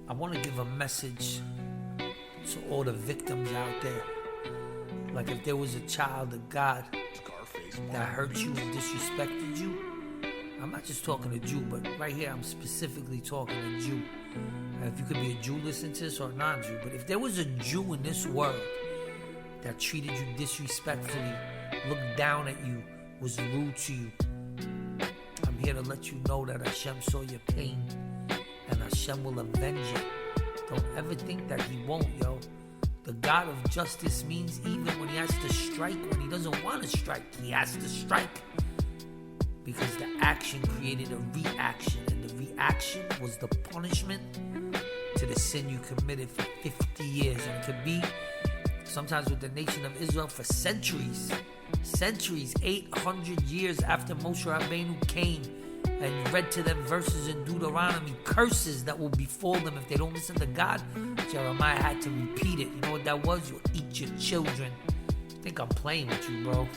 I want to give a message to all the victims out there. Like if there was a child of God that hurt you and disrespected you, I'm not just talking to Jew, but right here I'm specifically talking to Jew. If you could be a Jew, listen to this, or a non-Jew. But if there was a Jew in this world that treated you disrespectfully, looked down at you, was rude to you, I'm here to let you know that Hashem saw your pain and Hashem will avenge it. Don't ever think that he won't, yo. The God of justice means even when he has to strike, when he doesn't want to strike, he has to strike. Because the action created a reaction, and the reaction was the punishment to the sin you committed for 50 years. And it could be, sometimes with the nation of Israel, for centuries, 800 years after Moshe Rabbeinu came and read to them verses in Deuteronomy, curses that will befall them if they don't listen to God. Jeremiah had to repeat it. You know what that was? You'll eat your children. I think I'm playing with you, bro.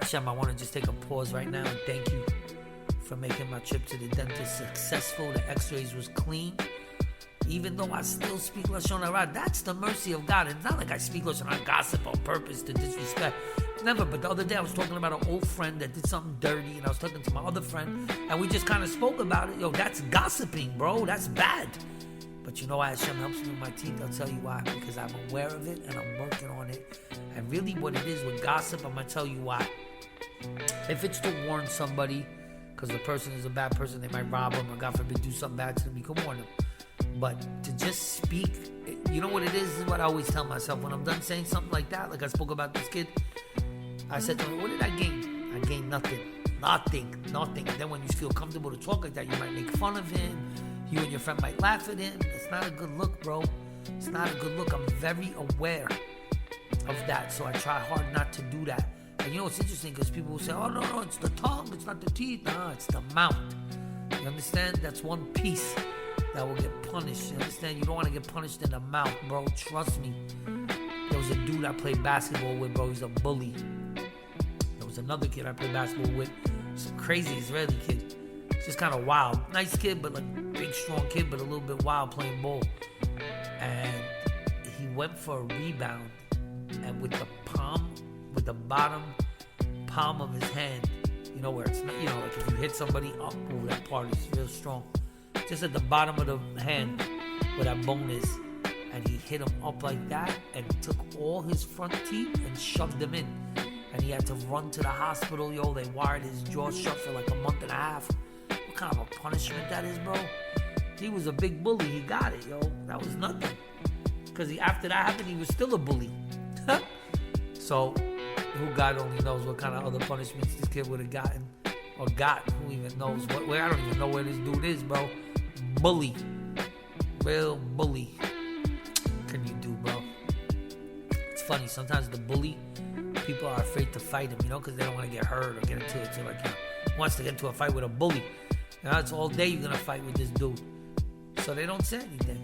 Hashem, I want to just take a pause right now and thank you for making my trip to the dentist successful. The x-rays was clean. Even though I still speak Lashon Hara, that's the mercy of God. It's not like I speak Lashon Hara gossip on purpose to disrespect. Never. But the other day I was talking about an old friend that did something dirty, and I was talking to my other friend, and we just kind of spoke about it. Yo, that's gossiping, bro. That's bad. But you know why Hashem helps me with my teeth? I'll tell you why. Because I'm aware of it, and I'm working on it. And really what it is with gossip, I'm going to tell you why. If it's to warn somebody, because the person is a bad person, they might rob them, or God forbid do something bad to them, you can warn them. But to just speak, you know what it is what I always tell myself when I'm done saying something like that. Like I spoke about this kid, I said to him, what did I gain? I gained nothing. And then when you feel comfortable to talk like that, you might make fun of him. You and your friend might laugh at him. It's not a good look, bro. It's not a good look. I'm very aware of that, so I try hard not to do that. And you know what's interesting? Because people will say, oh, no, it's the tongue. It's not the teeth. No, it's the mouth. You understand? That's one piece that will get punished. You understand? You don't want to get punished in the mouth, bro. Trust me. There was a dude I played basketball with, bro. He's a bully. There was another kid I played basketball with. Some crazy Israeli kid. Just kind of wild. Nice kid, but like big, strong kid, but a little bit wild playing ball. And he went for a rebound. And with the bottom palm of his hand, you know where it's not, you know, like if you hit somebody up, oh, that part is real strong. Just at the bottom of the hand where that bone is, and he hit him up like that and took all his front teeth and shoved them in, and he had to run to the hospital. Yo, they wired his jaw shut for like a month and a half. What kind of a punishment that is, bro? He was a big bully. He got it, yo. That was nothing, because after that happened, he was still a bully. So who God only knows what kind of other punishments this kid would have gotten, or got. Who even knows where? I don't even know where this dude is, bro. Bully. Real bully. What can you do, bro? It's funny. Sometimes the bully, people are afraid to fight him, you know, because they don't want to get hurt or get into it. So, like, you know, who wants to get into a fight with a bully? You know, it's all day you're going to fight with this dude. So they don't say anything.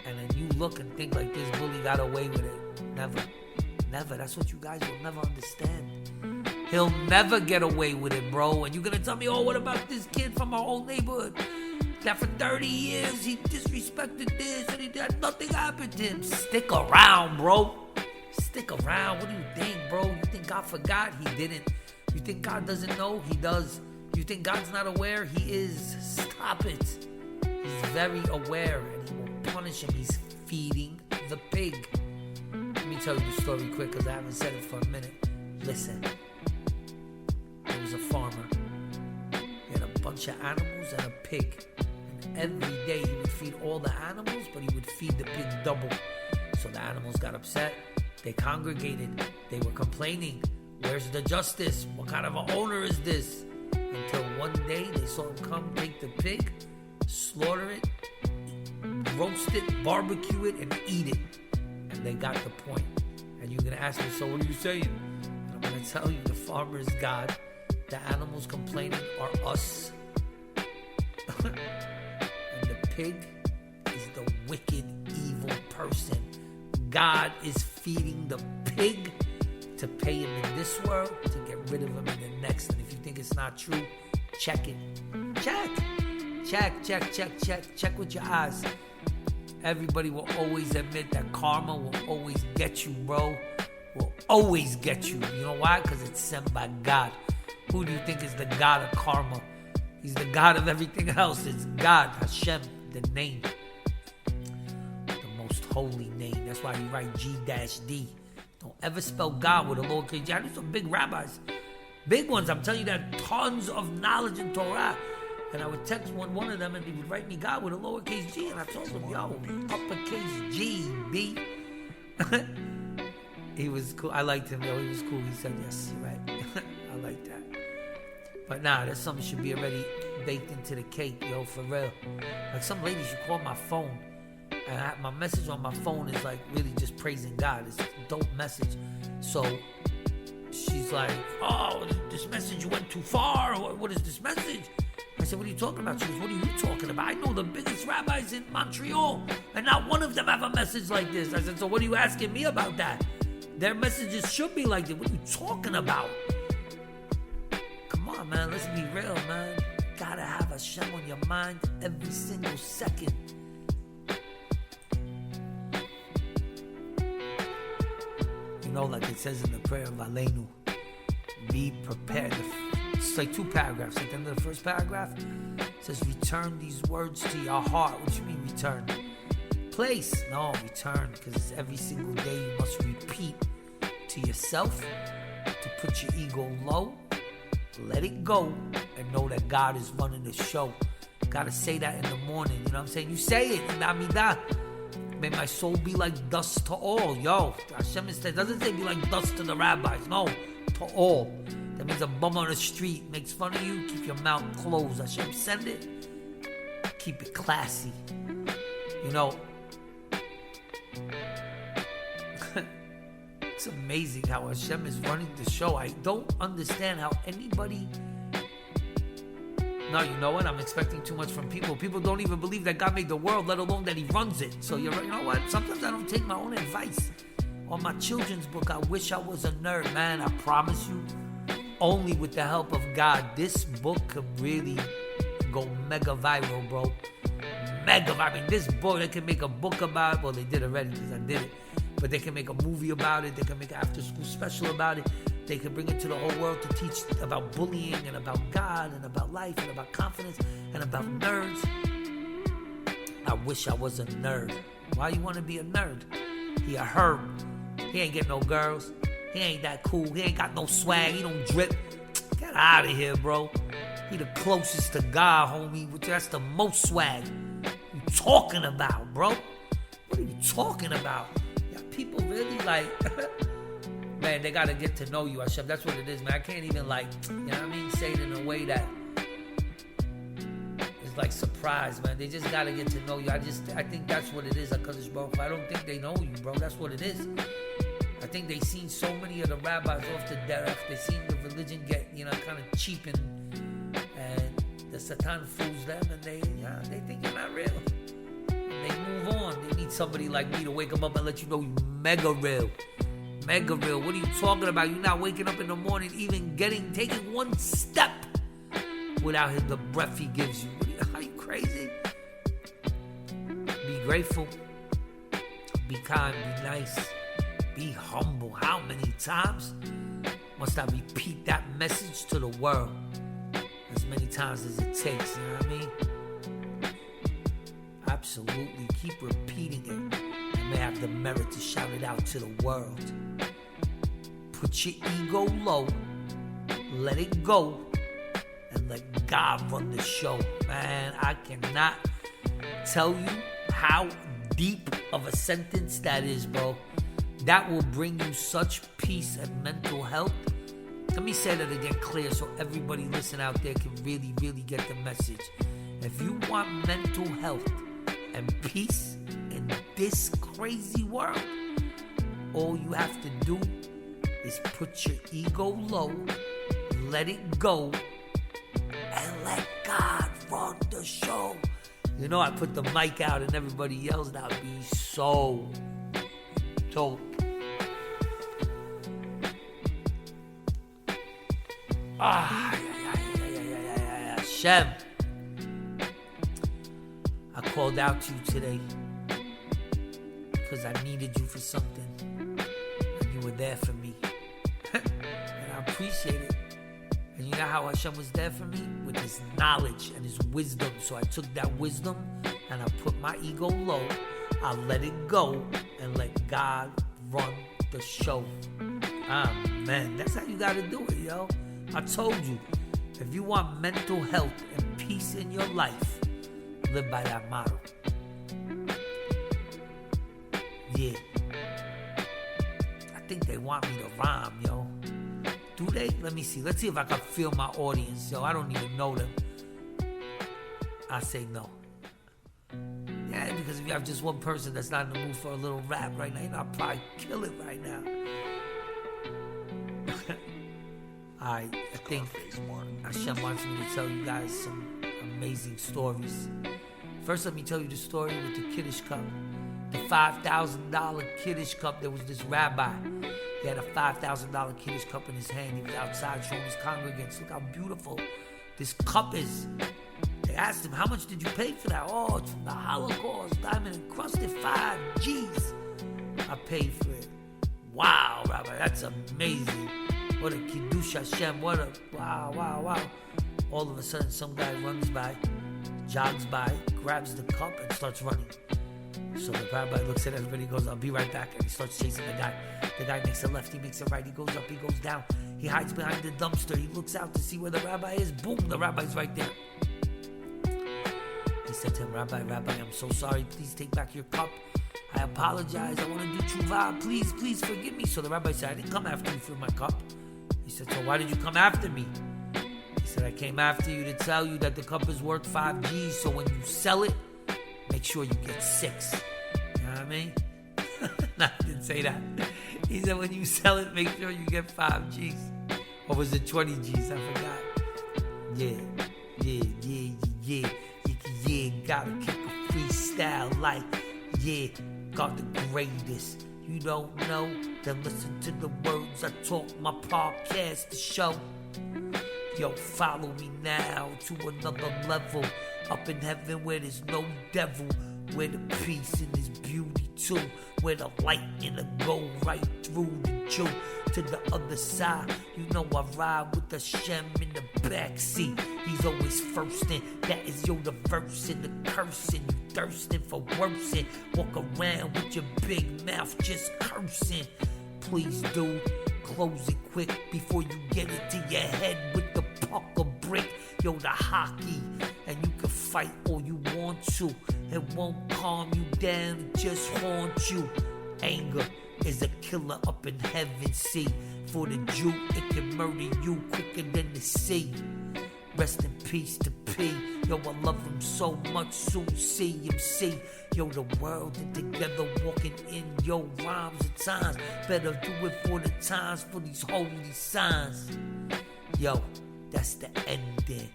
And then you look and think like this bully got away with it. Never. That's what you guys will never understand. He'll never get away with it, bro. And you're going to tell me, oh, what about this kid from our old neighborhood? That for 30 years he disrespected this and nothing happened to him. Stick around, bro. Stick around. What do you think, bro? You think God forgot? He didn't. You think God doesn't know? He does. You think God's not aware? He is. Stop it. He's very aware, and he will punish him. He's feeding the pig. Let me tell you the story quick, because I haven't said it for a minute. Listen. There was a farmer. He had a bunch of animals and a pig. Every day he would feed all the animals, but he would feed the pig double. So the animals got upset. They congregated. They were complaining. Where's the justice? What kind of an owner is this? Until one day they saw him come, take the pig, slaughter it, roast it, barbecue it, and eat it. And they got the point. And you're going to ask me, so what are you saying? And I'm going to tell you, the farmer is God. The animals complaining are us. And the pig is the wicked, evil person. God is feeding the pig to pay him in this world, to get rid of him in the next. And if you think it's not true, check it. Check with your eyes. Everybody will always admit that karma will always get you, bro. Will always get you. You know why? Because it's sent by God. Who do you think is the God of karma? He's the God of everything else. It's God, Hashem, the name. The most holy name. That's why you write G-D. Don't ever spell God with a lowercase g. I know some big rabbis. Big ones. I'm telling you that tons of knowledge in Torah. And I would text one of them and he would write me God with a lowercase g. And I told him, yo, uppercase G, B. He was cool. I liked him, yo. He was cool. He said, yes, you're right. I like that. But nah, there's something should be already baked into the cake, yo, for real. Like some ladies, you call my phone. And my message on my phone is like really just praising God. It's a dope message. So she's like, oh, this message went too far. What is this message? I said, what are you talking about? She goes, what are you talking about? I know the biggest rabbis in Montreal, and not one of them have a message like this. I said, so what are you asking me about that? Their messages should be like this. What are you talking about? Come on, man. Let's be real, man. You gotta have Hashem on your mind every single second. You know, like it says in the prayer of Aleinu, be prepared. It's like 2 paragraphs. At the end of the first paragraph, it says, return these words to your heart. What do you mean return? Place. No, return. Because every single day you must repeat to yourself to put your ego low, let it go, and know that God is running the show. Gotta say that in the morning. You know what I'm saying? You say it in Amidah. May my soul be like dust to all. Yo, Hashem doesn't say be like dust to the rabbis. No, to all. That means a bum on the street makes fun of you, keep your mouth closed. Hashem send it, keep it classy. You know, it's amazing how Hashem is running the show. I don't understand how anybody... No, you know what? I'm expecting too much from people. People don't even believe that God made the world, let alone that he runs it. So you know what? Sometimes I don't take my own advice. On my children's book, I wish I was a nerd, man. I promise you. Only with the help of God, this book could really go mega viral, bro. Mega viral. I mean, this book, they can make a book about it. Well, they did already because I did it. But they can make a movie about it. They can make an after-school special about it. They can bring it to the whole world to teach about bullying and about God and about life and about confidence and about nerds. I wish I was a nerd. Why you want to be a nerd? He a herb. He ain't get no girls. He ain't that cool. He ain't got no swag. He don't drip. Get out of here, bro. He the closest to God, homie. That's the most swag. What you talking about, bro? What are you talking about? Yeah, people really like... Man, they got to get to know you, Hashem. That's what it is, man. I can't even like, you know what I mean? Say it in a way that is like surprise, man. They just got to get to know you. I think that's what it is, HaKadosh Baruch Hu. I don't think they know you, bro. That's what it is. I think they seen so many of the rabbis off the derech. They seen the religion get, kind of cheapened. And the Satan fools them and they think you're not real. And they move on. They need somebody like me to wake them up and let you know you mega real. Mega real. What are you talking about? You're not waking up in the morning, even taking one step without the breath he gives you. Are you crazy? Be grateful. Be kind. Be nice. Be humble. How many times must I repeat that message to the world? As many times as it takes. You know what I mean? Absolutely. Keep repeating it. I may have the merit to shout it out to the world. Put your ego low, let it go, and let God run the show. Man, I cannot tell you how deep of a sentence that is, bro. That will bring you such peace and mental health. Let me say that again clear so everybody listen out there can really, really get the message. If you want mental health and peace in this crazy world, all you have to do is put your ego low, let it go, and let God run the show. You know, I put the mic out and everybody yells, and I'll be so dope. Hashem. I called out to you today because I needed you for something, and you were there for me. And I appreciate it. And you know how Hashem was there for me? With his knowledge and his wisdom. So I took that wisdom and I put my ego low. I let it go and let God run the show. Amen. That's how you got to do it, yo. I told you, if you want mental health and peace in your life, live by that motto. Yeah. I think they want me to rhyme, yo. Do they? Let me see. Let's see if I can feel my audience, yo. I don't even know them. I say no. Yeah, because if you have just one person that's not in the mood for a little rap right now, I'll probably kill it right now. I think Hashem wants me to tell you guys some amazing stories. First, let me tell you the story with the Kiddush cup. The $5,000 Kiddush cup. There was this rabbi. He had a $5,000 Kiddush cup in his hand. He was outside showing his congregants. Look how beautiful this cup is. They asked him, how much did you pay for that? Oh, it's from the Holocaust. Diamond encrusted 5 G's. I paid for it. Wow, Rabbi, that's amazing. What a Kiddush Hashem. What a wow. All of a sudden, some guy runs by, jogs by, grabs the cup and starts running. So the rabbi looks at everybody and goes, I'll be right back. And he starts chasing the guy. The guy makes a left, he makes a right. He goes up, he goes down. He hides behind the dumpster. He looks out to see where the rabbi is. Boom, the rabbi's right there. He said to him, Rabbi, I'm so sorry. Please take back your cup. I apologize. I want to do tshuva. Please forgive me. So the rabbi said, I didn't come after you for my cup. He said, so why did you come after me? He said, I came after you to tell you that the cup is worth 5 G's. So when you sell it, make sure you get 6. You know what I mean? No, I didn't say that. He said, when you sell it, make sure you get 5 G's. Or was it 20 G's? I forgot. Yeah. Gotta kick a freestyle like, yeah, God the greatest. You don't know? Then listen to the words I talk my podcast to show. Yo, follow me now to another level. Up in heaven where there's no devil. Where the peace and there's beauty too. Where the light and the go right through the Jew. To the other side, you know I ride with the Shem in the backseat. He's always first in, that is yo the verse in the cursing. You thirsting for worsen. Walk around with your big mouth just cursing. Please dude, close it quick before you get it to your head with the pucker brick. Yo, the hockey, and you can fight all you want to. It won't calm you down, it just haunt you. Anger is a killer up in heaven, see. For the Jew, it can murder you quicker than the sea. Rest in peace to P. Yo, I love him so much, soon see him see. Yo, the world and together walking in your rhymes at times. Better do it for the times, for these holy signs. Yo, that's the ending.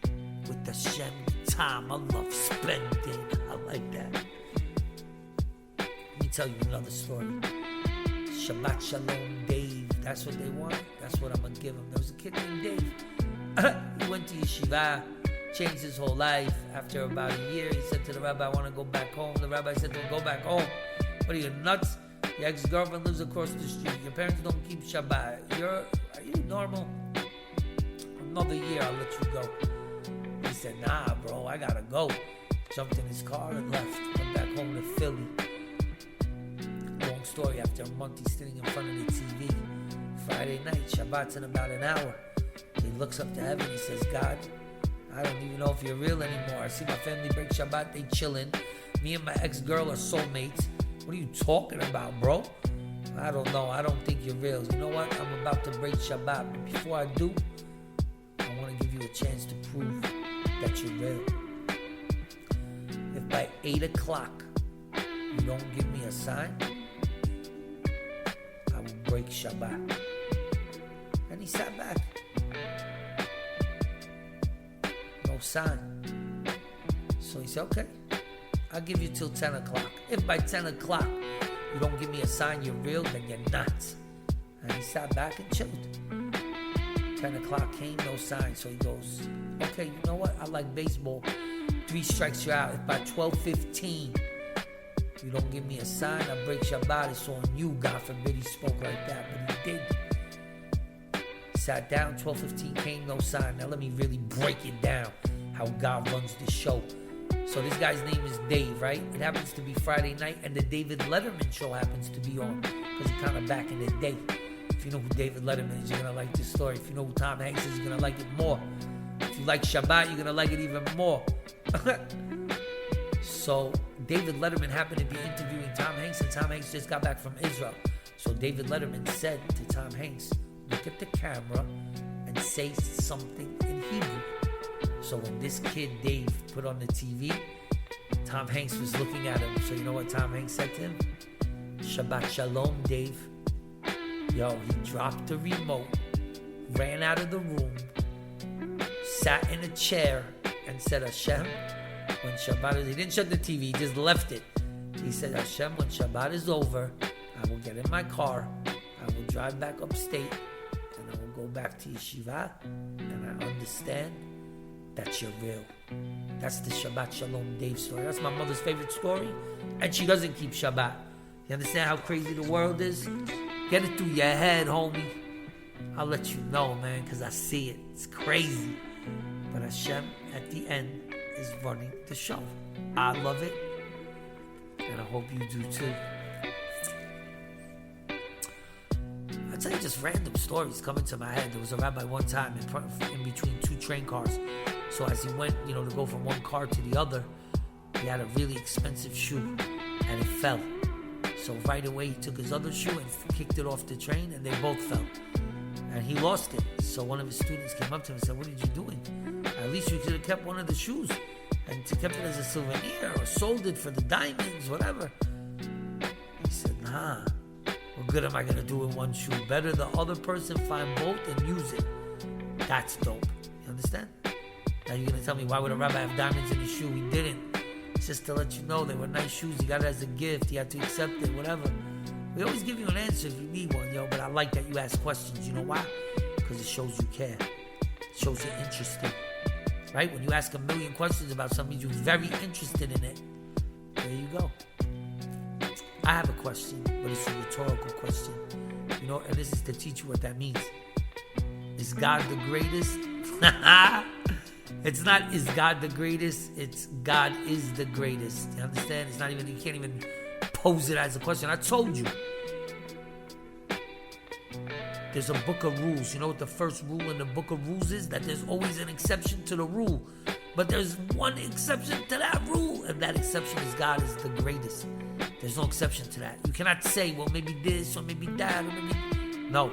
With the Shem time I love spending. I like that. Let me tell you another story. Shabbat Shalom Dave. That's what they want. That's what I'm going to give them. There was a kid named Dave. He went to yeshiva, changed his whole life. After about a year, he said to the rabbi, I want to go back home. The rabbi said to him, go back home. What are you, nuts? Your ex-girlfriend lives across the street. Your parents don't keep Shabbat. Are you normal? Another year, I'll let you go. He said, nah, bro, I got to go. Jumped in his car and left. Went back home to Philly. Long story, after a month, he's sitting in front of the TV. Friday night, Shabbat's in about an hour. He looks up to heaven, he says, God, I don't even know if you're real anymore. I see my family break Shabbat, they chillin'. Me and my ex-girl are soulmates. What are you talking about, bro? I don't know, I don't think you're real. You know what? I'm about to break Shabbat, but before I do, I want to give you a chance to prove that you're real. If by 8 o'clock you don't give me a sign, I will break Shabbat. And he sat back. No sign. So he said, okay, I'll give you till 10 o'clock. If by 10 o'clock you don't give me a sign you're real, then you're not. And he sat back and chilled. 10 o'clock came, no sign. So he goes, okay, you know what? I like baseball. 3 strikes you're out. If by 12:15 you don't give me a sign, I break Shabbat. It's on you. God forbid he spoke like that, but he did. Sat down, 12:15 came, no sign. Now let me really break it down, how God runs the show. So this guy's name is Dave, right? It happens to be Friday night, and the David Letterman show happens to be on, because it's kind of back in the day. If you know who David Letterman is, you're going to like this story. If you know who Tom Hanks is, you're going to like it more. If you like Shabbat, you're going to like it even more. So David Letterman happened to be interviewing Tom Hanks, and Tom Hanks just got back from Israel. So David Letterman said to Tom Hanks, look at the camera and say something in Hebrew. So when this kid Dave put on the TV, Tom Hanks was looking at him. So you know what Tom Hanks said to him? Shabbat Shalom, Dave. Yo, he dropped the remote, ran out of the room, sat in a chair, and said, Hashem, when Shabbat is... He didn't shut the TV, he just left it. He said, Hashem, when Shabbat is over, I will get in my car, I will drive back upstate, and I will go back to Yeshiva, and I understand that you're real. That's the Shabbat Shalom Dave story. That's my mother's favorite story, and she doesn't keep Shabbat. You understand how crazy the world is? Get it through your head, homie. I'll let you know, man, because I see it. It's crazy. But Hashem, at the end, is running the show. I love it, and I hope you do too. I'll tell you just random stories coming to my head. There was a rabbi one time in between 2 train cars. So as he went, to go from one car to the other, he had a really expensive shoe, and it fell. So right away he took his other shoe and kicked it off the train, and they both fell. And he lost it. So one of his students came up to him and said, what did you do? At least you could have kept one of the shoes and kept it as a souvenir or sold it for the diamonds, whatever. He said, nah. What good am I going to do with one shoe? Better the other person find both and use it. That's dope. You understand? Now you're going to tell me, why would a rabbi have diamonds in his shoe? He didn't. It's just to let you know they were nice shoes. He got it as a gift. He had to accept it, whatever. We always give you an answer if you need one, but I like that you ask questions. You know why? Because it shows you care. It shows you're interested. Right? When you ask a million questions about something, you're very interested in it. There you go. I have a question, but it's a rhetorical question. And this is to teach you what that means. Is God the greatest? It's not, is God the greatest? It's God is the greatest. You understand? It's not even, you can't even pose it as a question. I told you. There's a book of rules. You know what the first rule in the book of rules is? That there's always an exception to the rule. But there's one exception to that rule. And that exception is God is the greatest. There's no exception to that. You cannot say, well, maybe this or maybe that or maybe... No.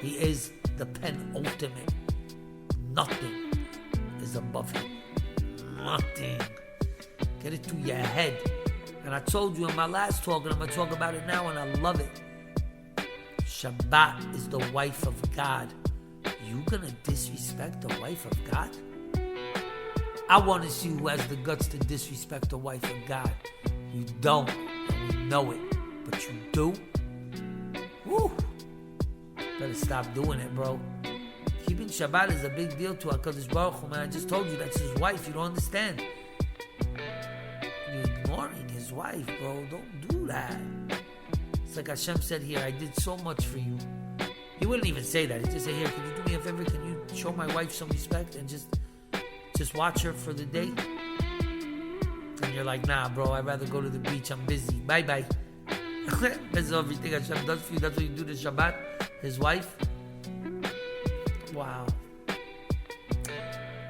He is the penultimate. Nothing is above him. Nothing. Get it through your head. And I told you in my last talk, and I'm going to talk about it now, and I love it. Shabbat is the wife of God. You going to disrespect the wife of God? I want to see who has the guts to disrespect the wife of God. You don't, and we know it. But you do? Woo! Better stop doing it, bro. Keeping Shabbat is a big deal to HaKadosh Baruch Hu, man. I just told you that's his wife. You don't understand. You're ignoring his wife, bro. Don't do that. It's like Hashem said here, I did so much for you. He wouldn't even say that. He'd just say, here, can you do me a favor? Can you show my wife some respect and just watch her for the day? And you're like, nah, bro, I'd rather go to the beach. I'm busy. Bye-bye. That's everything Hashem does for you. That's what you do to Shabbat. His wife. Wow.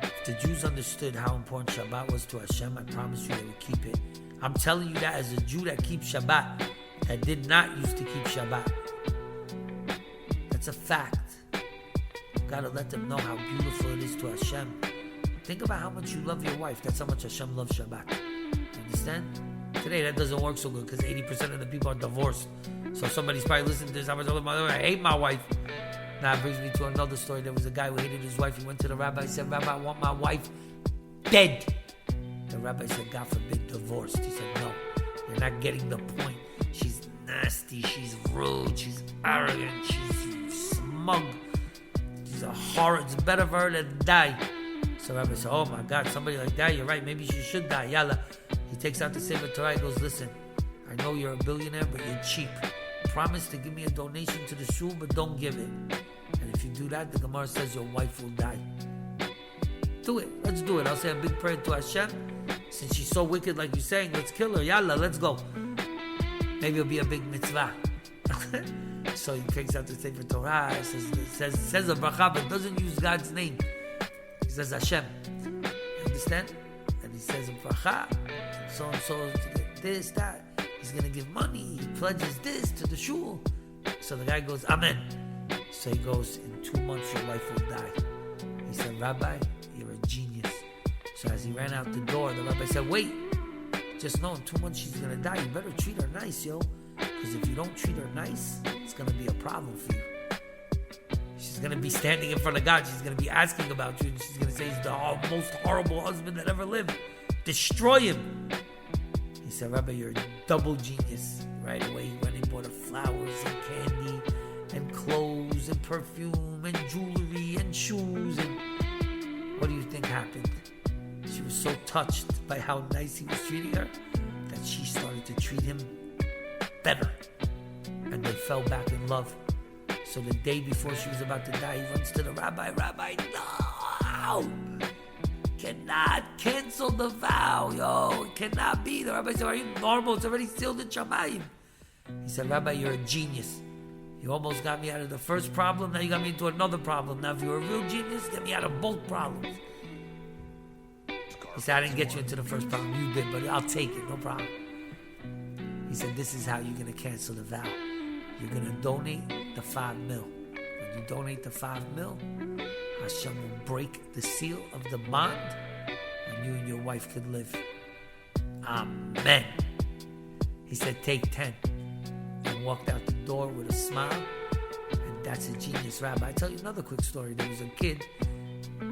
If the Jews understood how important Shabbat was to Hashem, I promise you they would keep it. I'm telling you that as a Jew that keeps Shabbat, that did not used to keep Shabbat. That's a fact. You gotta let them know how beautiful it is to Hashem. Think about how much you love your wife. That's how much Hashem loves Shabbat. You understand? Today that doesn't work so good because 80% of the people are divorced. So somebody's probably listening to this. How much I hate my wife. Now it brings me to another story. There was a guy who hated his wife. He went to the rabbi and said, Rabbi, I want my wife dead. The rabbi said, God forbid, divorced. He said, no, you're not getting the point. She's nasty. She's rude. She's arrogant. She's smug. She's a horror. It's better for her to die. So Rabbi said, oh my God, somebody like that, you're right, maybe she should die. Yalla. He takes out the Sefer Torah, he goes, listen, I know you're a billionaire, but you're cheap. Promise to give me a donation to the shul, but don't give it. And if you do that, the Gemara says your wife will die. Do it. Let's do it. I'll say a big prayer to Hashem. Since she's so wicked like you're saying, let's kill her. Yalla, let's go. Maybe it'll be a big mitzvah. So he takes out the Sefer Torah, says a bracha, but doesn't use God's name. He says Hashem. You understand? And he says a bracha, so and so, this, that. He's going to give money. He pledges this to the shul. So the guy goes, Amen. So he goes, in 2 months your wife will die. He said, Rabbi, you're a genius. So as he ran out the door, the rabbi said, wait, just know in 2 months she's going to die. You better treat her nice, yo. Because if you don't treat her nice, it's going to be a problem for you. She's going to be standing in front of God. She's going to be asking about you. And she's going to say he's the most horrible husband that ever lived. Destroy him. He said, Rabbi, you're a double genius. Right away, he went and bought her flowers and candy and clothes and perfume and jewelry and shoes. And what do you think happened? She was so touched by how nice he was treating her that she started to treat him better. And they fell back in love. So the day before she was about to die, he runs to the rabbi. Rabbi, no! Cannot cancel the vow, yo. It cannot be. The rabbi said, are you normal? It's already sealed in Shamayim. He said, Rabbi, you're a genius. You almost got me out of the first problem. Now you got me into another problem. Now if you're a real genius, get me out of both problems. He said, I didn't get you into the first problem. You did, but I'll take it. No problem. He said, this is how you're going to cancel the vow. You're going to donate the 5 mil. When you donate the 5 mil, Hashem will break the seal of the bond, and you and your wife could live. Amen. He said, take 10. And walked out the door with a smile. And that's a genius rabbi. I tell you another quick story. There was a kid,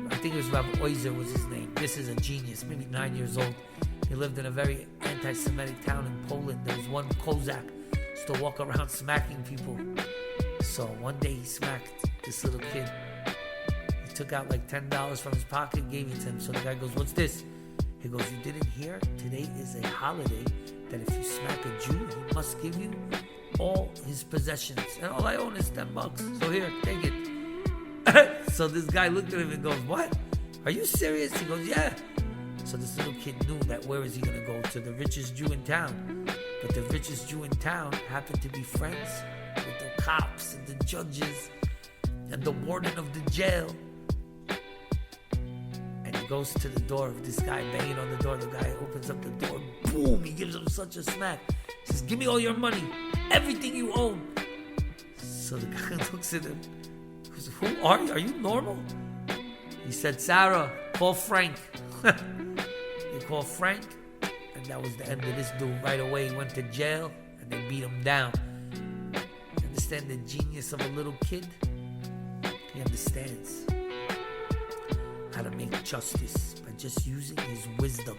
I think it was Rabbi Oizer was his name. This is a genius, maybe 9 years old. He lived in a very anti-Semitic town in Poland. There was one Kozak used to walk around smacking people. So one day he smacked this little kid. He took out like $10 from his pocket, gave it to him. So the guy goes, what's this? He goes, you didn't hear? Today is a holiday that if you smack a Jew, he must give you all his possessions. And all I own is $10. So here, take it. So this guy looked at him and goes, what? Are you serious? He goes, yeah. So this little kid knew that where is he going to go? To the richest Jew in town. But the richest Jew in town happened to be friends with the cops and the judges and the warden of the jail. And he goes to the door of this guy, banging on the door. The guy opens up the door. Boom! He gives him such a smack. He says, give me all your money. Everything you own. So the guy looks at him. He goes, who are you? Are you normal? He said, Sarah, call Frank. They called Frank. And that was the end of this dude. Right away, he went to jail. And they beat him down. You understand the genius of a little kid? He understands how to make justice by just using his wisdom.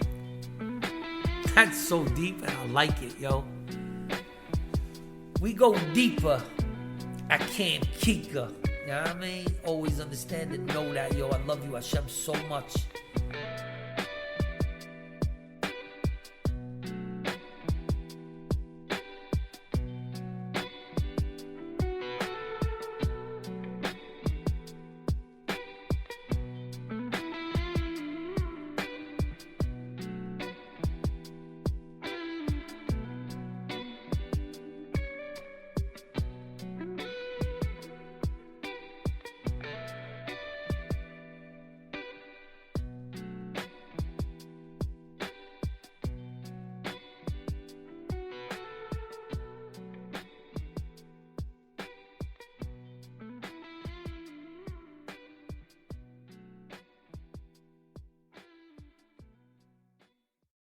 That's so deep and I like it, yo. We go deeper at Camp Kika. You know what I mean? Always understand and know that, yo. I love you, Hashem, so much.